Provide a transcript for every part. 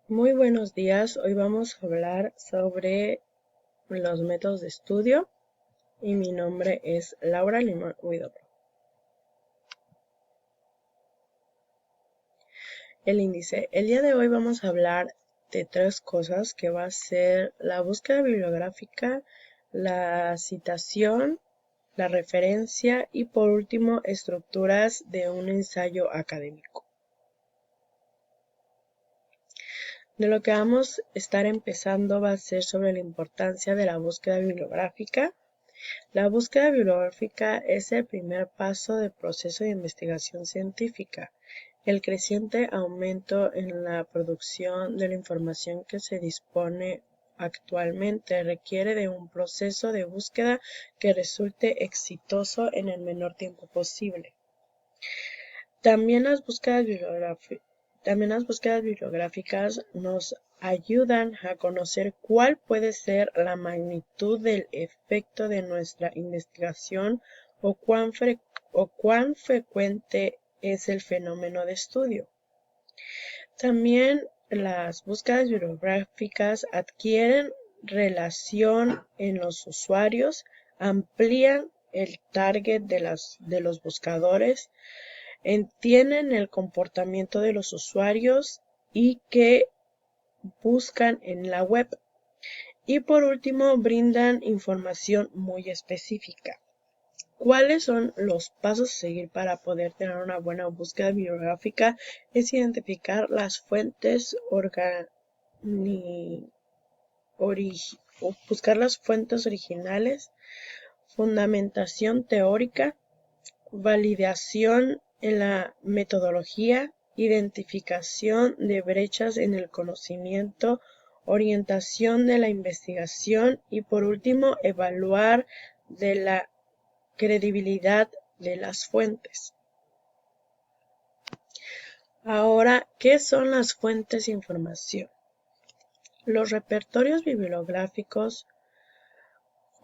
Muy buenos días, hoy vamos a hablar sobre los métodos de estudio y mi nombre es Laura Limón Huidobro. El índice. El día de hoy vamos a hablar de tres cosas que va a ser la búsqueda bibliográfica, la citación, la referencia y por último estructuras de un ensayo académico. De lo que vamos a estar empezando va a ser sobre la importancia de la búsqueda bibliográfica. La búsqueda bibliográfica es el primer paso del proceso de investigación científica. El creciente aumento en la producción de la información que se dispone actualmente requiere de un proceso de búsqueda que resulte exitoso en el menor tiempo posible. También las búsquedas bibliográficas nos ayudan a conocer cuál puede ser la magnitud del efecto de nuestra investigación o cuán frecuente es el fenómeno de estudio. También las búsquedas bibliográficas adquieren relación en los usuarios, amplían el target de los buscadores, entienden el comportamiento de los usuarios y que buscan en la web. Y por último, brindan información muy específica. ¿Cuáles son los pasos a seguir para poder tener una buena búsqueda bibliográfica? Es identificar las fuentes buscar las fuentes originales, fundamentación teórica, validación en la metodología, identificación de brechas en el conocimiento, orientación de la investigación y por último evaluar de la credibilidad de las fuentes. Ahora, ¿qué son las fuentes de información? Los repertorios bibliográficos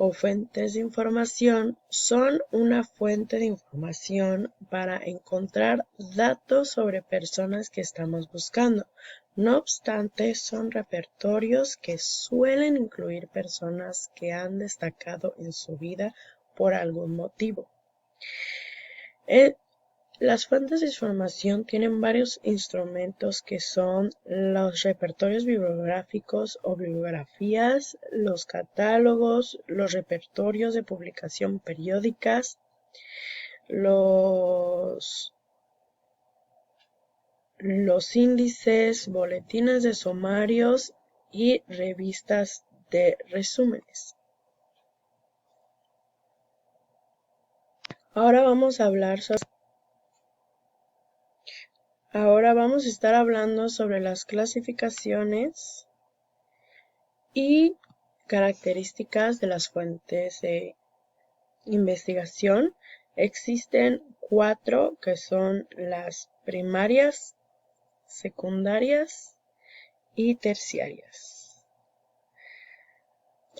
o fuentes de información son una fuente de información para encontrar datos sobre personas que estamos buscando. No obstante, son repertorios que suelen incluir personas que han destacado en su vida por algún motivo. Las fuentes de información tienen varios instrumentos que son los repertorios bibliográficos o bibliografías, los catálogos, los repertorios de publicación periódicas, los índices, boletines de sumarios y revistas de resúmenes. Ahora vamos a estar hablando sobre las clasificaciones y características de las fuentes de investigación. Existen 4 que son las primarias, secundarias y terciarias.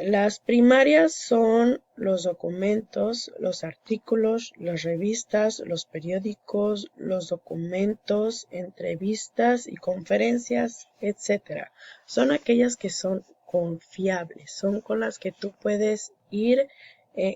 Las primarias son los documentos, los artículos, las revistas, los periódicos, los documentos, entrevistas y conferencias, etc. Son aquellas que son confiables, son con las que tú puedes ir,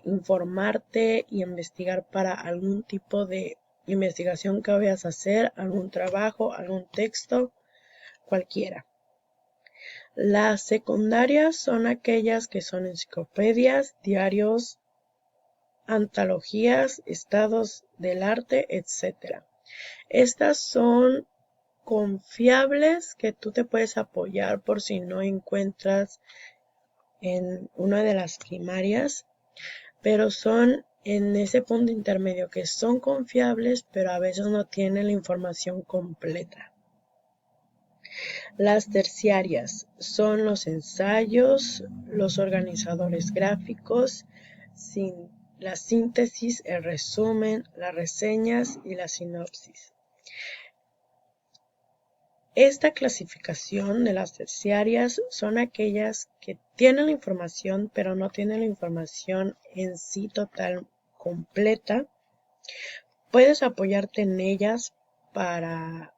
informarte y investigar para algún tipo de investigación que vayas a hacer, algún trabajo, algún texto, cualquiera. Las secundarias son aquellas que son enciclopedias, diarios, antologías, estados del arte, etc. Estas son confiables que tú te puedes apoyar por si no encuentras en una de las primarias, pero son en ese punto intermedio que son confiables, pero a veces no tienen la información completa. Las terciarias son los ensayos, los organizadores gráficos, la síntesis, el resumen, las reseñas y la sinopsis. Esta clasificación de las terciarias son aquellas que tienen la información, pero no tienen la información en sí total completa. Puedes apoyarte en ellas para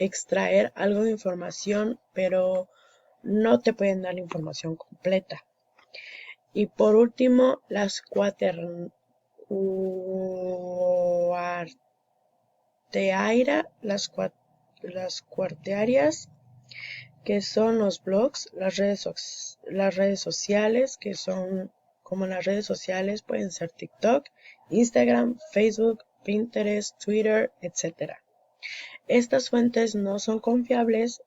extraer algo de información, pero no te pueden dar la información completa. Y por último, las cuartearias, que son los blogs, las redes sociales, que son como las redes sociales pueden ser TikTok, Instagram, Facebook, Pinterest, Twitter, etc. Estas fuentes no son confiables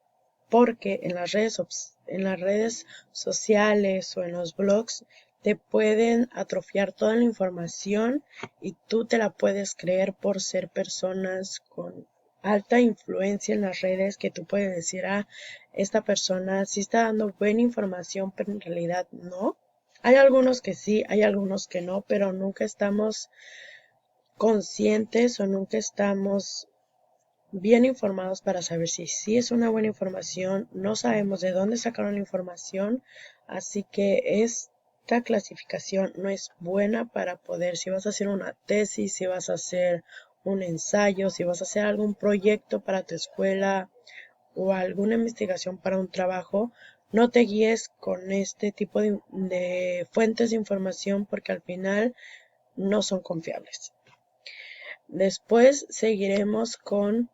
porque en las redes sociales o en los blogs te pueden atrofiar toda la información y tú te la puedes creer por ser personas con alta influencia en las redes, que tú puedes decir, esta persona sí está dando buena información, pero en realidad no. Hay algunos que sí, hay algunos que no, pero nunca estamos conscientes o nunca estamos bien informados para saber si sí es una buena información. No sabemos de dónde sacaron la información, así que esta clasificación no es buena para poder, si vas a hacer una tesis, si vas a hacer un ensayo, si vas a hacer algún proyecto para tu escuela o alguna investigación para un trabajo, no te guíes con este tipo de fuentes de información porque al final no son confiables. Después seguiremos con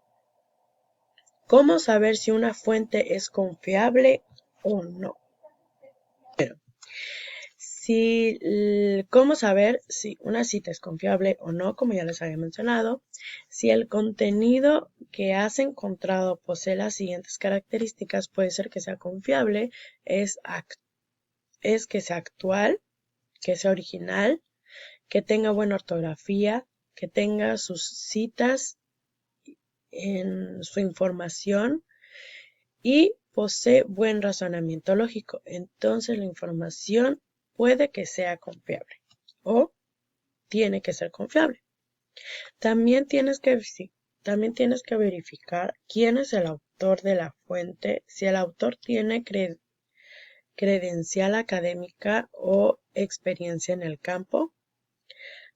cómo saber si una fuente es confiable o no. Cómo saber si una cita es confiable o no, como ya les había mencionado, si el contenido que has encontrado posee las siguientes características, puede ser que sea confiable, es que sea actual, que sea original, que tenga buena ortografía, que tenga sus citas en su información y posee buen razonamiento lógico. Entonces la información puede que sea confiable o tiene que ser confiable. También tienes que verificar quién es el autor de la fuente, si el autor tiene credencial académica o experiencia en el campo.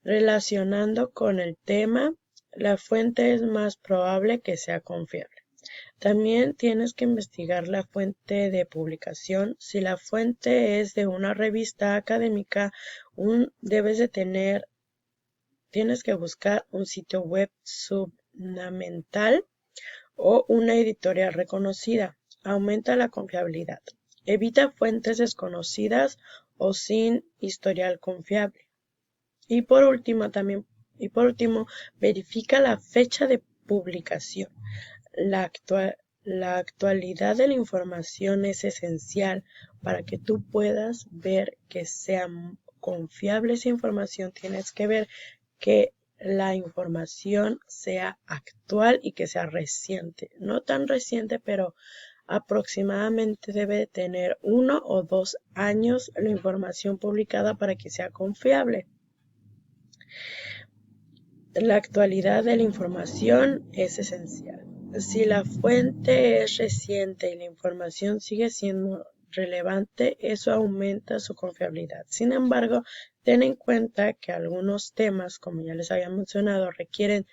Relacionando con el tema, la fuente es más probable que sea confiable. También tienes que investigar la fuente de publicación. Si la fuente es de una revista académica, tienes que buscar un sitio web gubernamental o una editorial reconocida. Aumenta la confiabilidad. Evita fuentes desconocidas o sin historial confiable. Y por último, verifica la fecha de publicación. La actualidad de la información es esencial para que tú puedas ver que sea confiable esa información. Tienes que ver que la información sea actual y que sea reciente. No tan reciente, pero aproximadamente debe tener 1 o 2 años la información publicada para que sea confiable. La actualidad de la información es esencial. Si la fuente es reciente y la información sigue siendo relevante, eso aumenta su confiabilidad. Sin embargo, ten en cuenta que algunos temas, como ya les había mencionado, requieren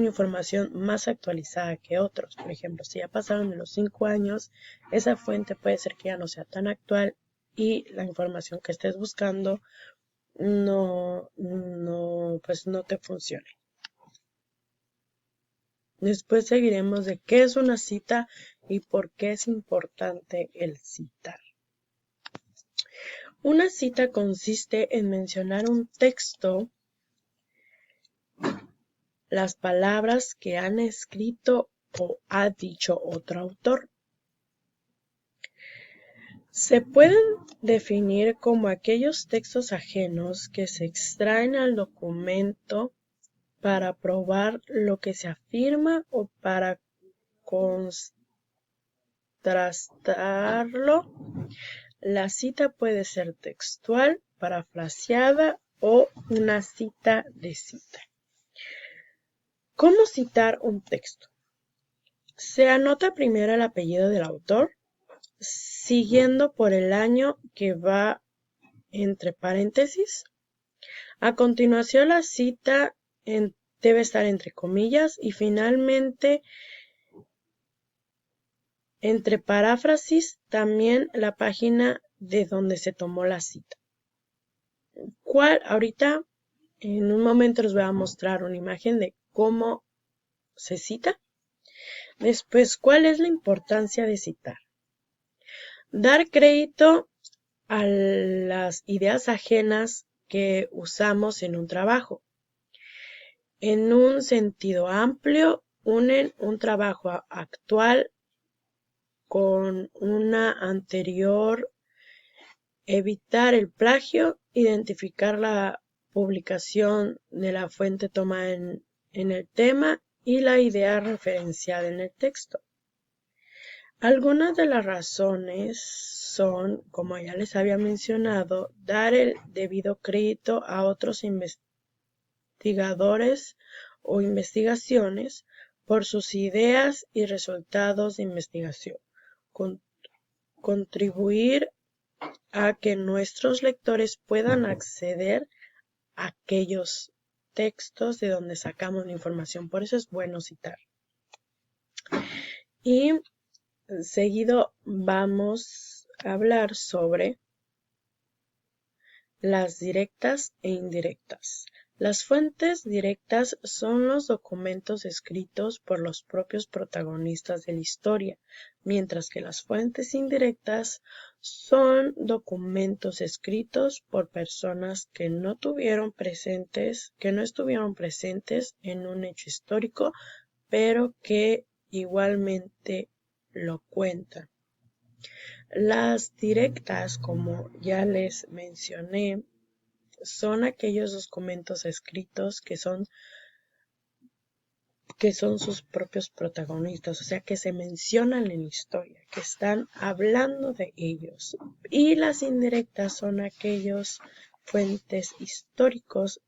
información más actualizada que otros. Por ejemplo, si ya pasaron de los 5 años, esa fuente puede ser que ya no sea tan actual y la información que estés buscando pues no te funcione. Después seguiremos de qué es una cita y por qué es importante el citar. Una cita consiste en mencionar un texto, las palabras que han escrito o ha dicho otro autor. Se pueden definir como aquellos textos ajenos que se extraen al documento para probar lo que se afirma o para contrastarlo. La cita puede ser textual, parafraseada o una cita de cita. ¿Cómo citar un texto? Se anota primero el apellido del autor, siguiendo por el año que va entre paréntesis. A continuación la cita entre debe estar entre comillas y finalmente entre paráfrasis también la página de donde se tomó la cita. Ahorita en un momento les voy a mostrar una imagen de cómo se cita. Después, ¿cuál es la importancia de citar? Dar crédito a las ideas ajenas que usamos en un trabajo. En un sentido amplio, unen un trabajo actual con una anterior, evitar el plagio, identificar la publicación de la fuente tomada en el tema y la idea referenciada en el texto. Algunas de las razones son, como ya les había mencionado, dar el debido crédito a otros investigadores o investigaciones por sus ideas y resultados de investigación. Contribuir a que nuestros lectores puedan acceder a aquellos textos de donde sacamos la información. Por eso es bueno citar. Y seguido vamos a hablar sobre las directas e indirectas. Las fuentes directas son los documentos escritos por los propios protagonistas de la historia, mientras que las fuentes indirectas son documentos escritos por personas que no estuvieron presentes en un hecho histórico, pero que igualmente lo cuentan. Las directas, como ya les mencioné, son aquellos documentos escritos que son sus propios protagonistas, o sea, que se mencionan en la historia, que están hablando de ellos. Y las indirectas son aquellos fuentes históricos,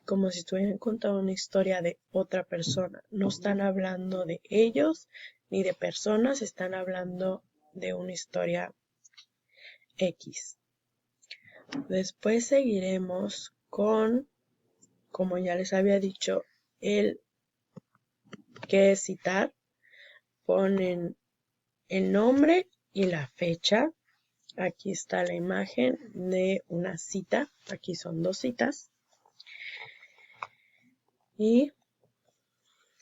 como si estuvieran contando una historia de otra persona. No están hablando de ellos ni de personas, están hablando de una historia X. Después seguiremos con, como ya les había dicho, el que es citar. Ponen el nombre y la fecha. Aquí está la imagen de una cita. Aquí son 2 citas. Y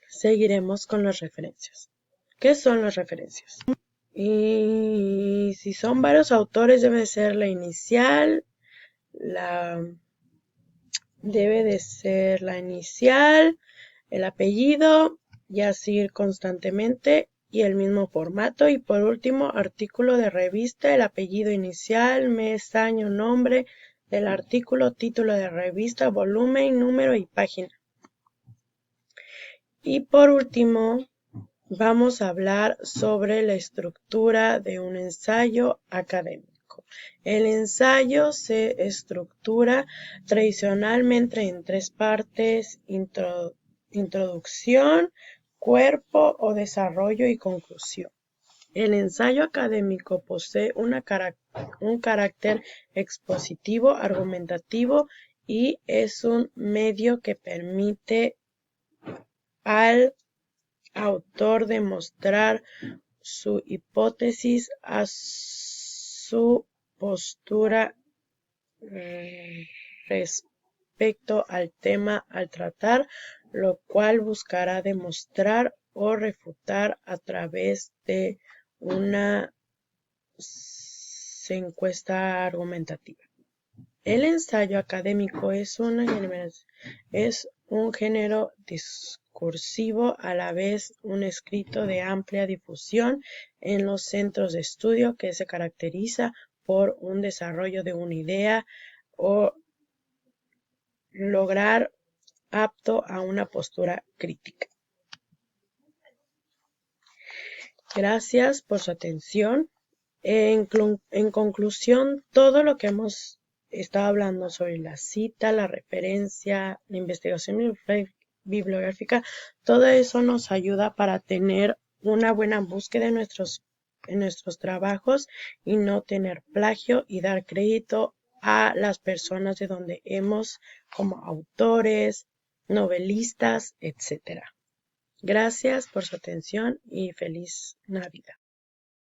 seguiremos con las referencias. ¿Qué son las referencias? Y si son varios autores, debe ser la inicial, el apellido, y así constantemente, y el mismo formato. Y por último, artículo de revista, el apellido inicial, mes, año, nombre del artículo, título de revista, volumen, número y página. Y por último, vamos a hablar sobre la estructura de un ensayo académico. El ensayo se estructura tradicionalmente en 3 partes: introducción, cuerpo o desarrollo y conclusión. El ensayo académico posee un carácter expositivo, argumentativo, y es un medio que permite al autor demostrar su hipótesis a su postura respecto al tema al tratar, lo cual buscará demostrar o refutar a través de una encuesta argumentativa. El ensayo académico es un género discursivo, a la vez un escrito de amplia difusión en los centros de estudio, que se caracteriza por un desarrollo de una idea o lograr apto a una postura crítica. Gracias por su atención. En conclusión, todo lo que hemos estado hablando sobre la cita, la referencia, la investigación bibliográfica, todo eso nos ayuda para tener una buena búsqueda en nuestros trabajos y no tener plagio, y dar crédito a las personas de donde hemos, como autores, novelistas, etc. Gracias por su atención y feliz Navidad.